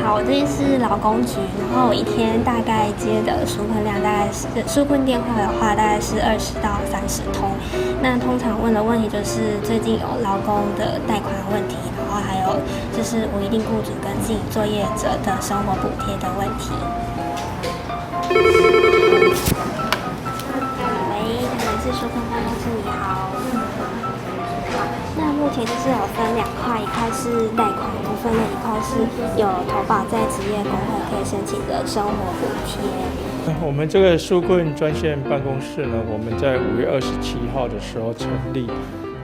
好，我这里是劳工局，然后我一天大概接的纾困量大概是纾困电话的话大概是20到30通。那通常问的问题就是最近有劳工的贷款问题，然后还有就是无一定雇主跟自己作业者的生活补贴的问题。喂，台南市纾困办公室，你好。那目前就是有分2块，一块是贷款部分的，一块是有投保在职业工会可以申请的生活补贴。我们这个纾困专线办公室呢，我们在5月27号的时候成立。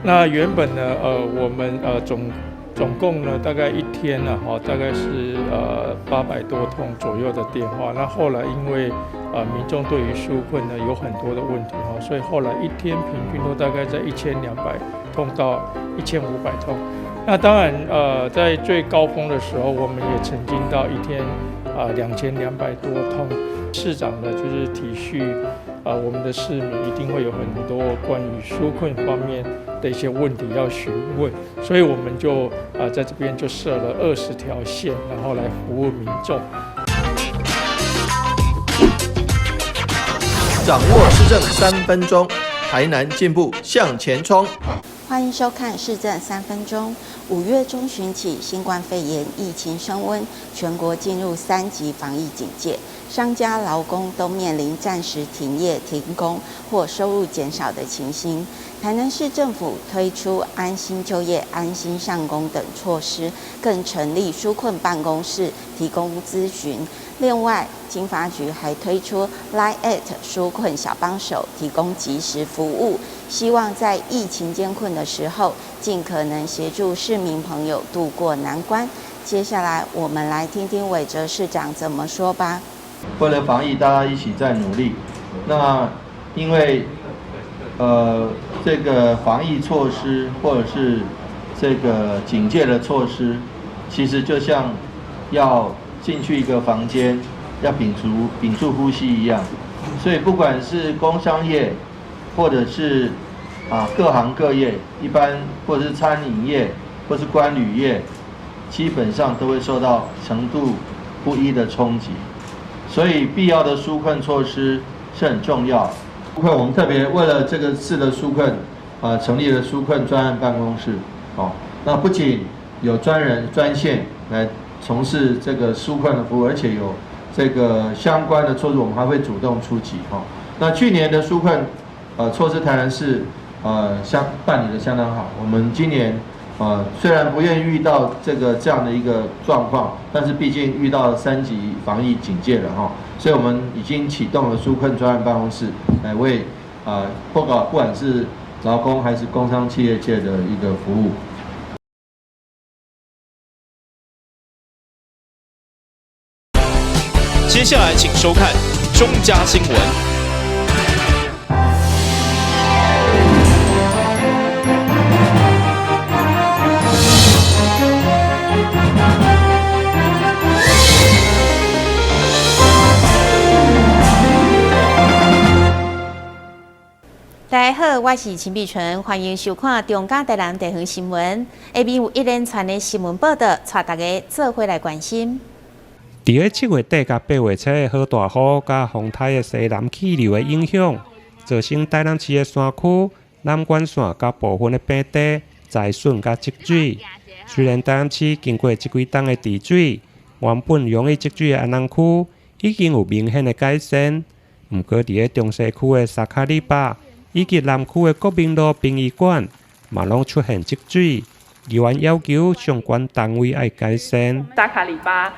那原本呢，我们总共呢大概一天呢，大概是800多通左右的电话。那后来因为民众对于纾困呢有很多的问题所以后来一天平均都大概在1200通到1500通。那当然在最高峰的时候，我们也曾经到一天2200多通。市长呢就是体恤我们的市民一定会有很多关于纾困方面的一些问题要询问，所以我们就在这边就设了20条线，然后来服务民众。掌握市政3分钟，台南进步向前冲。欢迎收看《市政3分钟》。5月中旬起，新冠肺炎疫情升温，全国进入3级防疫警戒，商家、劳工都面临暂时停业、停工或收入减少的情形。台南市政府推出安心就业、安心上工等措施，更成立纾困办公室提供咨询。另外，经发局还推出 Line@ 纾困小帮手，提供即时服务，希望在疫情艰困的时候，尽可能协助市民朋友渡过难关。接下来，我们来听听韦哲市长怎么说吧。为了防疫，大家一起在努力。那因为这个防疫措施或者是这个警戒的措施，其实就像要进去一个房间，要屏住呼吸一样。所以不管是工商业，或者是各行各业，一般或者是餐饮业，或是观旅业，基本上都会受到程度不一的冲击。所以必要的纾困措施是很重要。纾困我们特别为了这个次的纾困，成立了纾困专案办公室。那不仅有专线来从事这个纾困的服务，而且有这个相关的措施，我们还会主动出击。那去年的纾困措施，台南市办理的相当好。我们今年虽然不愿意遇到这样的一个状况，但是毕竟遇到3级防疫警戒了所以我们已经启动了纾困专案办公室，来为不管是劳工还是工商企业界的一个服务。接下来请收看中嘉新闻。大家好，我是陈碧纯，欢迎收看中嘉台南地方新闻。下面有一连串的新闻报道，带大家做回来关心。伫个7月底甲8月初的好大雨甲风台的西南气流的影响，造成台南市的山区、南管线甲部分的平地灾损甲积水。虽然台南市经过这几冬的治水，原本容易积水的安南区已经有明显的改善，不过伫个中西区的沙卡里巴以及南区的国民路殡仪馆，嘛拢出现积水。议员要求相关单位要改善。沙卡里巴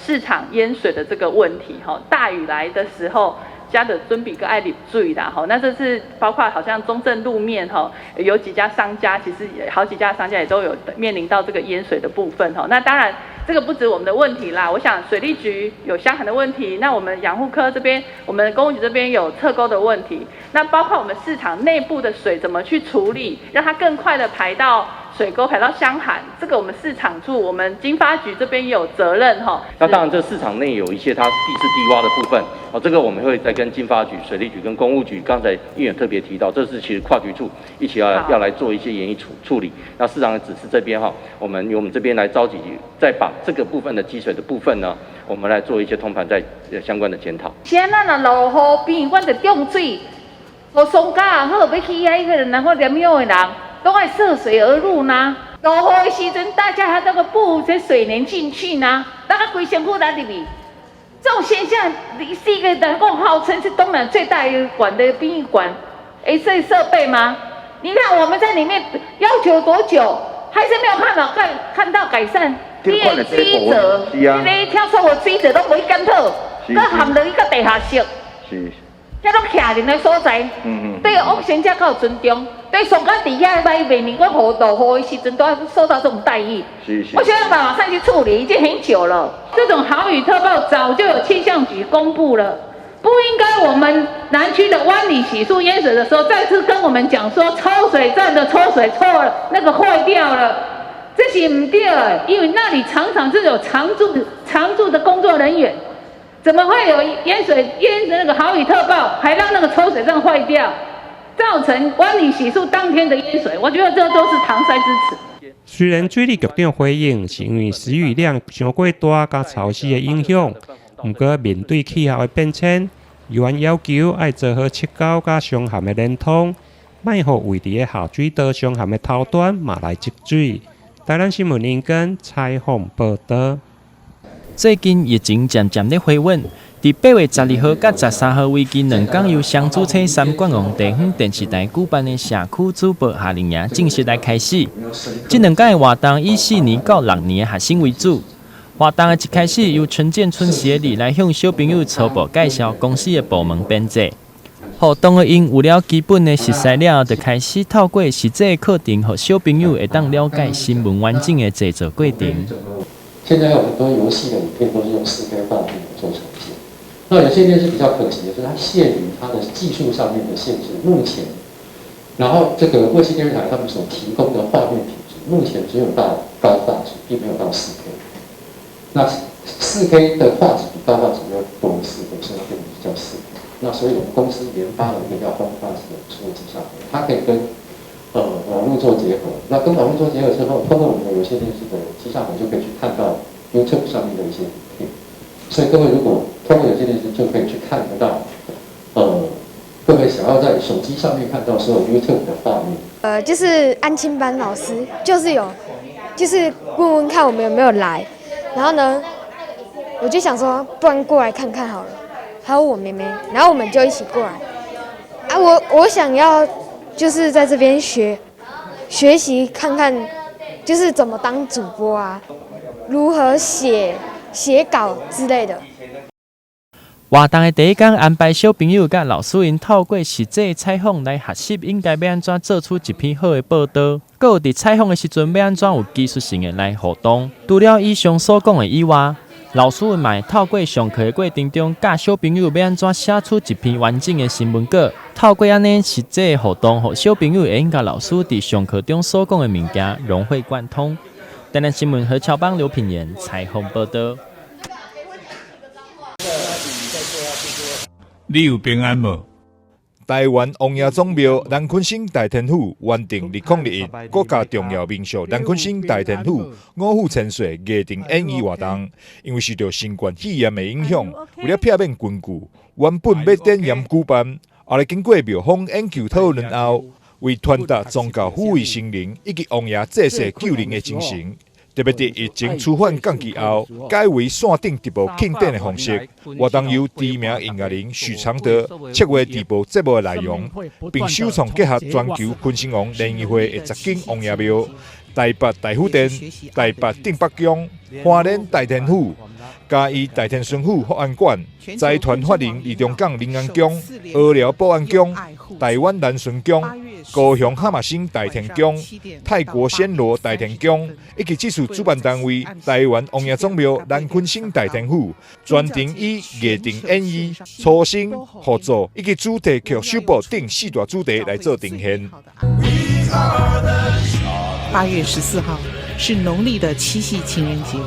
市场淹水的这个问题大雨来的时候，加的准备个爱啉水啦那这是包括好像中正路面有几家商家，其实好几家商家也都有面临到这个淹水的部分那当然这个不止我们的问题啦，我想水利局有箱涵的问题，那我们养护科这边，我们公务局这边有侧沟的问题，那包括我们市场内部的水怎么去处理，让它更快的排到水沟排到箱涵，这个我们市场处，我们经发局这边也有责任哈。那当然，这市场内有一些它地势低洼的部分，这个我们会再跟经发局、水利局跟公务局，刚才议员特别提到，这是其实跨局处一起要来做一些研议处理。那市场的指示这边我们由我们这边来召集，再把这个部分的积水的部分呢，我们来做一些通盘在相关的检讨。现在若落雨边，我就种水，我松假也好，要去遐个人或连庙的人，都爱涉水而入呢。落雨的时阵，大家还那个布这水帘进去呢，大家规身躯哪里比？这种现象是一个能够号称是东南最大一馆的殡仪馆，这设备吗？你看我们在里面要求多久，还是没有看到改善。你的水泽，你咧跳出的水泽都无去检讨，佮含落去到地下室，遐拢徛人的所在，对恶行者较有尊重，对上甲底下卖卖面，我落雨的时阵都要受到这种待遇。我想要马上去处理，已经很久了。这种豪雨特报早就有气象局公布了，不应该我们南区的湾里洗漱淹水的时候，再次跟我们讲说抽水站的抽水错了，那个坏掉了。这是不对的，因为那里常常是有常驻的工作人员，怎么会有淹那个豪雨特报，还让那个抽水站坏掉，造成湾里洗漱当天的淹水？我觉得这都是搪塞之词。虽然水利局长回应是因为时雨量太过大加潮湿的影响，不过面对气候的变迁，议员要求要做好切沟加上涵的连通，莫让位置的下水道上涵的头端嘛来积水。台南新闻引根采访报道。最近疫情渐渐的回稳，伫8月12号到13号为期2天，由双主车3冠王地方电视台举办的社区主播夏令营正式来开始。这2天的活动以4年到6年的学生为主。活动的一开始，由陈建春协理来向小朋友初步介绍公司的部门编制。活动的因有了基本的熟悉了，就开始透过实际的课程，让小朋友会当了解新闻完整的制作过程。现在有很多游戏的影片都是用4K 画面做呈现，那有些电视比较可惜的是，它限于它的技术上面的限制。目前，然后这个卫星电视台他们所提供的画面品质，目前只有到高画质，并没有到4K。那4K 的画质比高画质要多4倍，所以它变成比较4K。那所以我们公司研发了一个叫Home Plus的数字上面，它可以跟网络做结合。那跟网络做结合之后，通过我们的有线电视的机上面就可以去看到 YouTube 上面的一些影片。所以各位如果通过有线电视，就可以去看得到，各位想要在手机上面看到所有 YouTube 的画面。就是安亲班老师，就是问问看我们有没有来，然后呢，我就想说，不然过来看看好了。还有我妹妹，然后我们就一起过来。我想要就是在这边学习看看，就是怎么当主播啊，如何写稿之类的。活动的第一天安排小朋友甲老师因透过实际采访来学习应该要安怎做出一篇好的报道，还有伫采访的时阵要安怎有技术性的来互动。除了以上所讲的以外，老师们嘛透过上课的过程中，教小朋友要安怎写出一篇完整的新闻稿。透过安尼实际的互动，让小朋友会用甲老师伫上课中所讲的物件融会贯通。台南新闻何乔邦、刘品言采访报道。你有平安无？台湾王爷宗庙南昆生大天府原定2021国家重要名胜南昆生大天府五府千岁夜定演艺活动，因为受到新冠肺炎的影响，为了避免根据原本要展延举办，后来经过庙方研究讨论后，为传达宗教抚慰心灵以及王爷济世救人的精神。特别伫疫情趋缓降级后，改为线顶直播庆典的方式。活动由知名音乐人许常德策划直播节目的内容，并首创结合全球昆生王联谊会的10间王爷庙、台北大府殿、台北定北宫、花莲大天府、嘉义大天顺府福安馆、财团法人二中港灵安宫、鹅寮保安宫、台湾南顺宫、高雄哈马星大天宫、泰国暹罗大天宫，以及这次主办单位台湾王爷宗庙南昆生大天府，专程以夜定演艺、初生、合作以及主题曲首播等4大主题来做呈现。8月14号是农历的七夕情人节，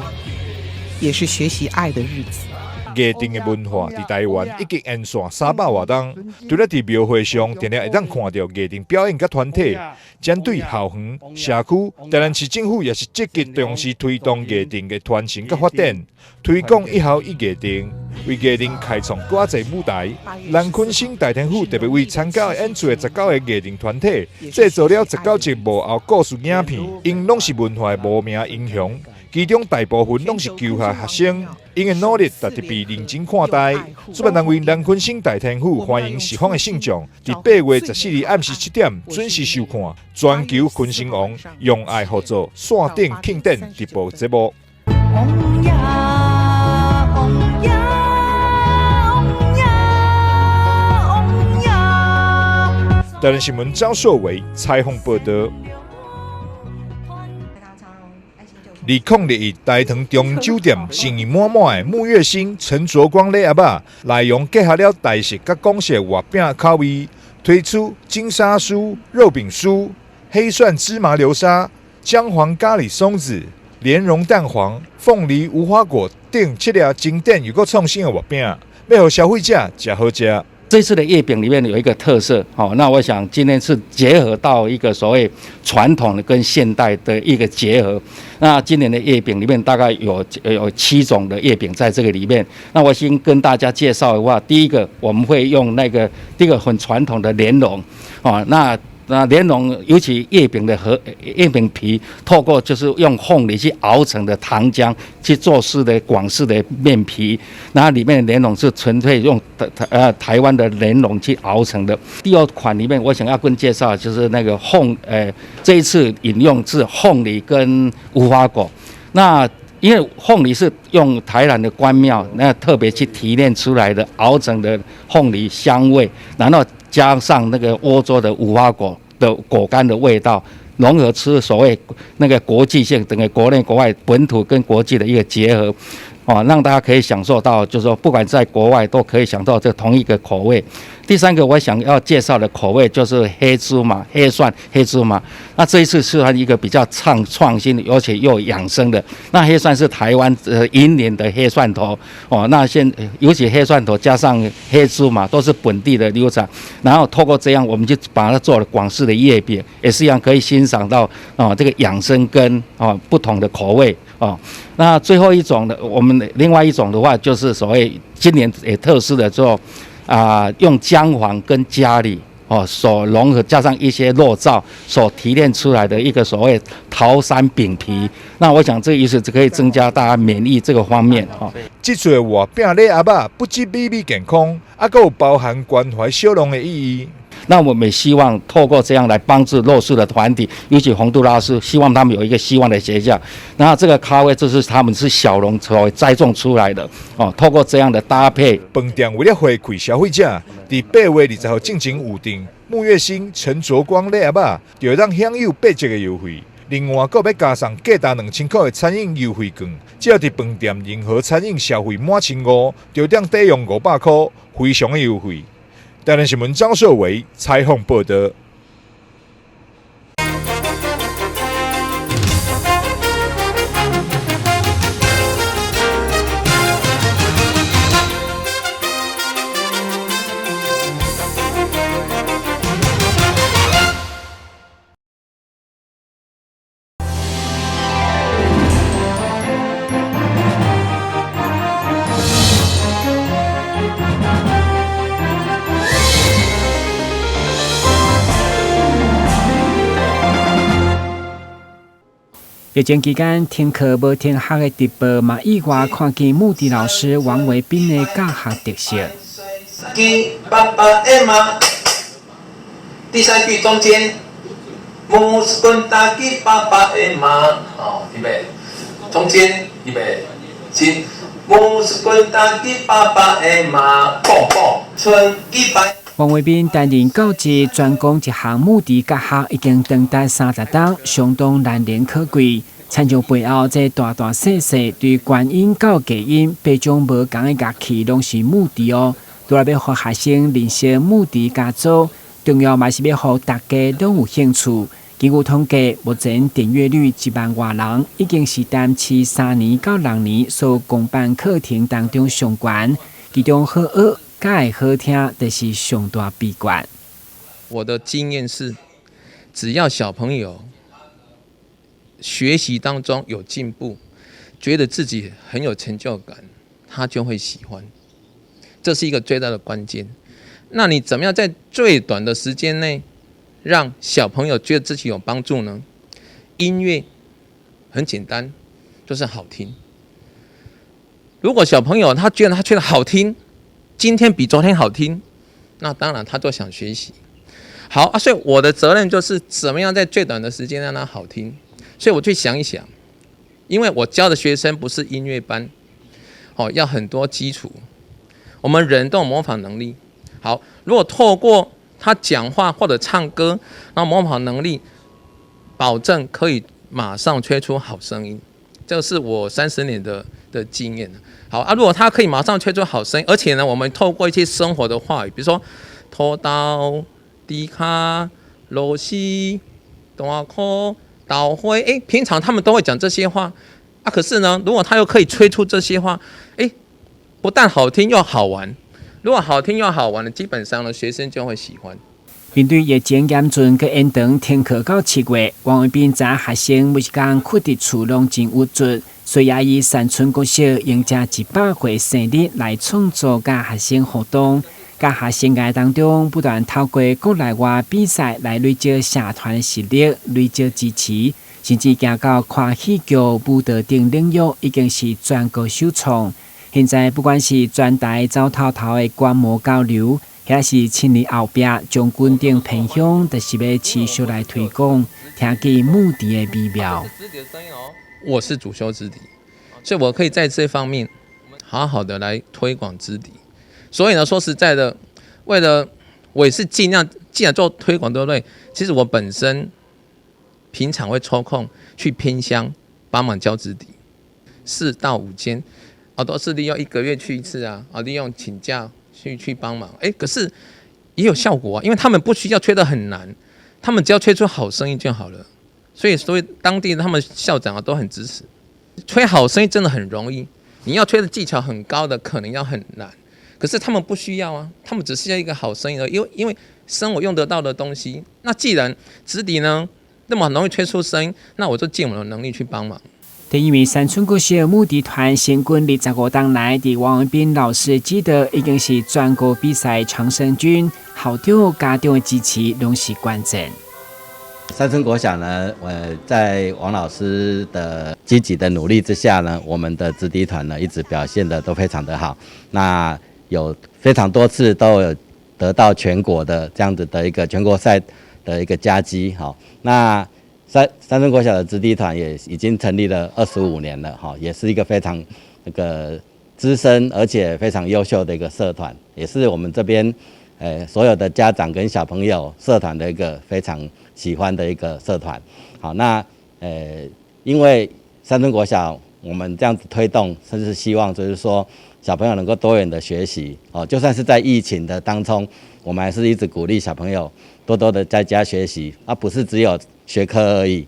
也是学习爱的日子。夜店的文化在台湾已经沿线300多年，除了在庙会上，常常会当看到夜店表演甲团体。针对校园、社区，台南市政府也是积极重视推动夜店的传承甲发展，推广一校一夜店，为夜店开创偌济舞台。南昆省大天府特别为参加演出的19个夜店团体，制作了19集幕后故事影片，因拢是文化的无名英雄。其中大部分拢是求学学生，因的努力值得被认真看待。主办单位南昆省大天府欢迎四方的信众，在8月14日暗时7点准时收看全球昆星王用爱合作线顶庆典直播节目。台南新闻张硕伟采访报道。2021大同中酒店生意满满的沐月星陈卓光礼盒仔，内容结合了台式甲港式月饼口味，推出金沙酥、肉饼酥、黑蒜芝麻流沙、姜黄咖喱松子、莲蓉蛋黄、凤梨无花果等7粒经典又够创新的月饼，要让消费者吃好吃。这次的月饼里面有一个特色，那我想今天是结合到一个所谓传统的跟现代的一个结合。那今年的月饼里面大概有7种的月饼在这个里面。那我先跟大家介绍的话，第一个我们会用第一个很传统的莲蓉，那莲蓉，尤其月饼的月饼皮，透过就是用凤梨去熬成的糖浆去做的广式的面皮，然后里面的莲蓉是纯粹用台湾的莲蓉去熬成的。第二款里面，我想要跟介绍就是那个这一次引用是凤梨跟无花果，那。因为凤梨是用台南的关庙那特别去提炼出来的熬成的凤梨香味，然后加上那个欧洲的无花果的果干的味道，融合出所谓那个国际性，整个国内国外本土跟国际的一个结合，让大家可以享受到，就是说不管在国外都可以享受到这同一个口味。第三个我想要介绍的口味就是黑芝麻、黑蒜、黑芝麻。那这一次是它一个比较创新，而且又养生的。那黑蒜是台湾云林的黑蒜头那尤其黑蒜头加上黑芝麻都是本地的流产，然后透过这样我们就把它做了广式的月饼，也是一样可以欣赏到这个养生跟不同的口味那最后一种的，我们另外一种的话就是所谓今年也特殊的做。用姜黄跟咖喱所融合，加上一些肉燥所提炼出来的一个所谓桃山饼皮。那我想这个意思可以增加大家免疫这个方面这次的月饼礼盒仔不止美味健康，还有包含关怀小农的意义。那我们也希望透过这样来帮助弱势的团体，尤其洪都拉斯，希望他们有一个希望的学校。然后这个咖啡就是他们是小农所栽种出来的透过这样的搭配，饭店为了回馈消费者，在8月20号进行预定沐月星陈卓光礼盒仔，就让享有8折的优惠。另外，还要加上价值2000块的餐饮优惠券，只要在饭店任何餐饮消费满1500，就当抵用500块，非常的优惠。台南新闻张硕伟采访报道。疫情期间，停课无停学的直播嘛，意外看见木地老师王维斌的教学特色。给爸爸 Emma， 第3句中间，木斯棍打给爸爸 Emma， 预备，中间预备，起，木斯棍打给爸爸 Emma， 蹦蹦，春100。王维斌担任教职，专攻一项木地教学，已经长达30年，相当难能可贵。参照背后这大大细细，对观音到隔音，各种无同的乐器，拢是木地除了要让学生认识木地家族，重要嘛是要让大家拢有兴趣，根据统计，目前订阅率1万外人，已经是淡市3年到6年所公办课程当中上悬，其中好学甲会好听，就是上大比关。我的经验是，只要小朋友学习当中有进步，觉得自己很有成就感，他就会喜欢，这是一个最大的关键。那你怎么样在最短的时间内让小朋友觉得自己有帮助呢？音乐很简单，就是好听。如果小朋友他觉得好听，今天比昨天好听，那当然他就想学习。好啊，所以我的责任就是怎么样在最短的时间让他好听。所以我去想一想，因为我教的学生不是音乐班，要很多基础。我们人都有模仿能力。好，如果透过他讲话或者唱歌，然后模仿能力，保证可以马上吹出好声音。这是我30年的经验。好啊，如果他可以马上吹出好声音，而且呢，我们透过一些生活的话语，比如说拖刀、低卡、螺丝、大箍、倒灰，平常他们都会讲这些话啊。可是呢，如果他又可以吹出这些话，不但好听又好玩。如果好听又好玩的，基本上呢，学生就会喜欢。面对疫情严峻佮延长停课到7月，王伟斌知学生每一天困伫厝拢真有助，所以也以山村国小迎接100岁生日来创作甲学生活动。甲学生涯当中，不断透过国内外比赛来累积社团的实力，累积支持，甚至行到看戏剧、舞蹈等领域，已经是全国首创。现在不管是全台走透透的观摩交流，还是亲历后壁将军等偏向，就是要持续来推广，听见牧笛的美妙。我是主修直笛，所以我可以在这方面好好的来推广直笛。所以呢，说实在的，为了我也是尽量，既然做推广，对不对？其实我本身平常会抽空去偏乡帮忙教直笛，4到5间。都是利用1个月去一次啊，利用请假去帮忙，可是也有效果啊，因为他们不需要吹得很难，他们只要吹出好声音就好了。所以当地的他们校长都很支持。吹好声音真的很容易，你要吹的技巧很高的可能要很难，可是他们不需要啊，他们只需要一个好声音而已，因为生活用得到的东西。那既然直笛呢那么容易吹出声音，那我就尽我的能力去帮忙。第一位山村国小牧笛团新军25年来，伫王文斌老师的指导，已经是全国比赛常胜军，校长家长的支持拢是关键。山村国小呢，在王老师的积极的努力之下呢，我们的直笛团呢一直表现的都非常的好。那有非常多次都有得到全国的这样子的一个全国赛的一个佳绩。好，那山村国小的直笛团也已经成立了25年了，也是一个非常那个资深而且非常优秀的一个社团，也是我们这边所有的家长跟小朋友社团的一个非常喜欢的一个社团。好，那因为山村国小我们这样子推动，甚至希望就是说小朋友能够多元的学习，就算是在疫情的当中，我们还是一直鼓励小朋友多多的在家学习，不是只有学科而已，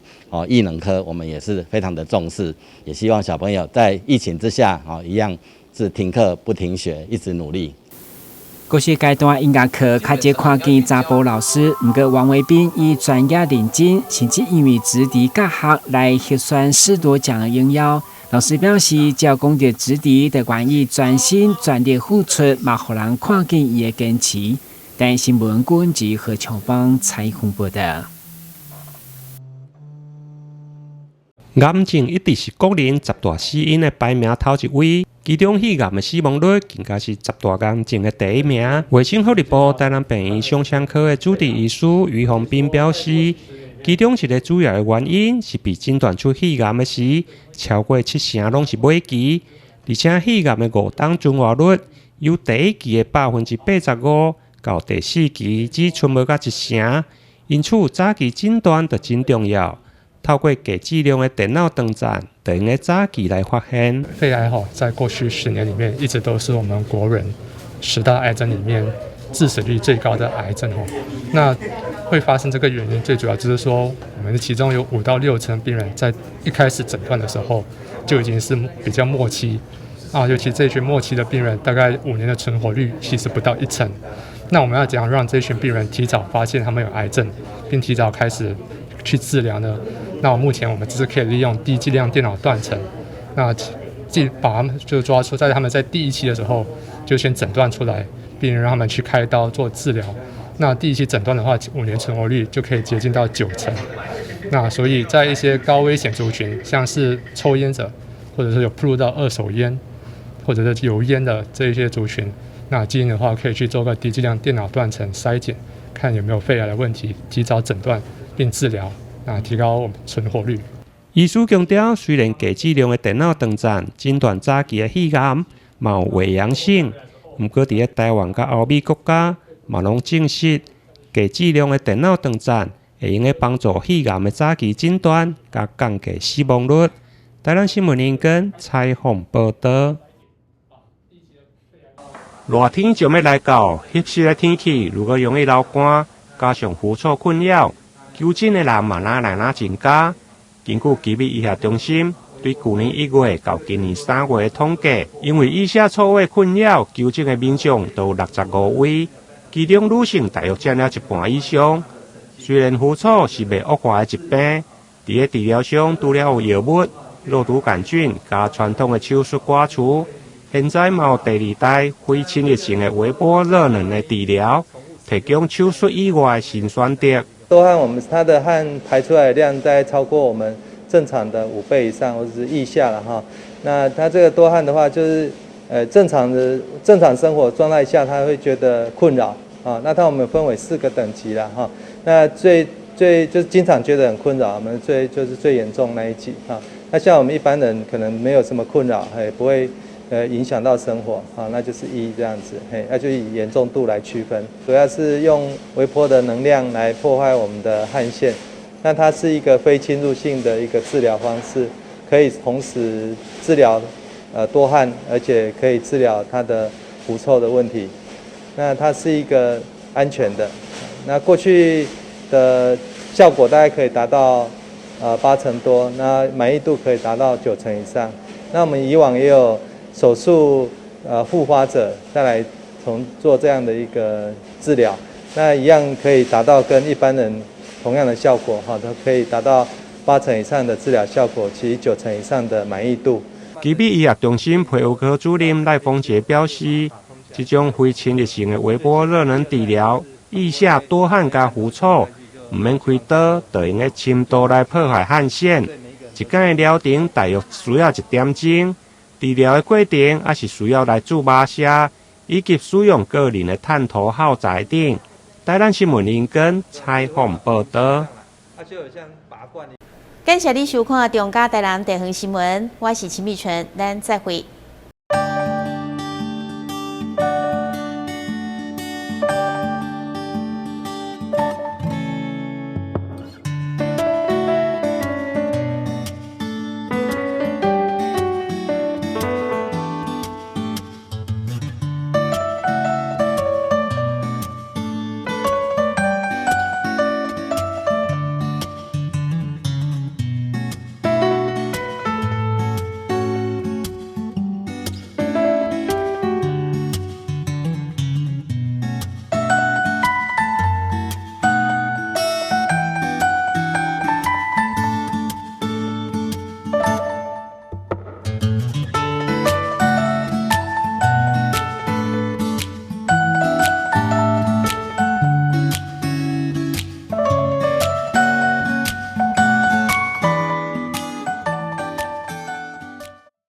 艺能科我们也是非常的重视，也希望小朋友在疫情之下，一样是停课不停学，一直努力。国小阶段音乐课较少看见查甫老师，不过王维斌以专业认真，甚至因为直笛教学来核选10多奖的荣耀。老师表示，只要讲到直笛，就愿意专心全力付出，嘛互人看见伊的坚持。但新闻官及何乔邦采访报道。癌症一直是国人10大死因的排名头一位，其中肺癌的死亡率更加是10大癌症的第1名。卫生福利部台南病院胸腔科的主治医师于宏斌表示，其中一个主要的原因是被诊断出肺癌的时，超过70%拢是末期，而且肺癌的5档存活率由第1期的85%到第4期只剩无到1%，因此早期诊断就真重要。透过低剂量的电脑断层，就用早期来发现。肺癌在过去10年里面一直都是我们国人10大癌症里面致死率最高的癌症哦。那会发生这个原因，最主要就是说，我们其中有5到6成病人在一开始诊断的时候就已经是比较末期啊，尤其这群末期的病人，大概5年的存活率其实不到1成。那我们要怎样让这群病人提早发现他们有癌症，并提早开始去治疗呢？那目前我们只是可以利用低剂量电脑断层，那把他们就抓出，在他们在第1期的时候就先诊断出来，并让他们去开刀做治疗。那第1期诊断的话，5年存活率就可以接近到9成。那所以在一些高危险族群，像是抽烟者，或者是有暴露到2手烟，或者是油烟的这一些族群，那建议的话可以去做个低剂量电脑断层筛检，看有没有肺癌的问题，及早诊断并治疗，那提高我们存活率。医师强调，虽然低剂量的电脑断层诊断早期的肺癌嘛有伪阳性，不过伫台湾甲欧美国家嘛拢证实，低剂量的电脑断层会用来帮助肺癌的早期诊断，甲降低死亡率。台湾新闻联播采访报道。热天就要来到，翕湿的天气如果容易流汗，加上狐臭困扰，求诊的人嘛哪增加。根据疾病医学中心对去年1月到今年3月的统计，因为腋下臭味困扰，求诊的民众都有65位，其中女性大约占了一半以上。虽然狐臭是未恶化的疾病，伫治疗上除了有药物、肉毒杆菌加传统的手术刮除，现在嘛有第2代非侵入性的微波热能的治疗，提供手术以外的新选择。多汗它的汗排出来的量大概超过我们正常的5倍以上，或者是腋下了哈。那它这个多汗的话，就是正常生活状态下，他会觉得困扰啊。那我们分为4个等级了哈。那最就是经常觉得很困扰，我们就是最严重那一级哈。那像我们一般人可能没有什么困扰，不会影响到生活啊，那就是1这样子，那就以严重度来区分。主要是用微波的能量来破坏我们的汗腺，那它是一个非侵入性的一个治疗方式，可以同时治疗多汗，而且可以治疗它的狐臭的问题。那它是一个安全的，那过去的效果大概可以达到8成多，那满意度可以达到9成以上。那我们以往也有手术复发者再来做这样的一个治疗，那一样可以达到跟一般人同样的效果哈，都可以达到8成以上的治疗效果，其9成以上的满意度。疾病医学中心皮肤科主任赖丰杰表示，这种非侵入性的微波热能治疗，腋下多汗加狐臭，唔免开刀，就用个深度来破坏汗腺。一天的疗程大约需要1点钟。治疗的过程也是需要来注麻射，以及使用个人的探头耗材等。台湾新闻联播采访报道。感谢你收看中嘉台南地方新闻，我是陈美纯，咱再会。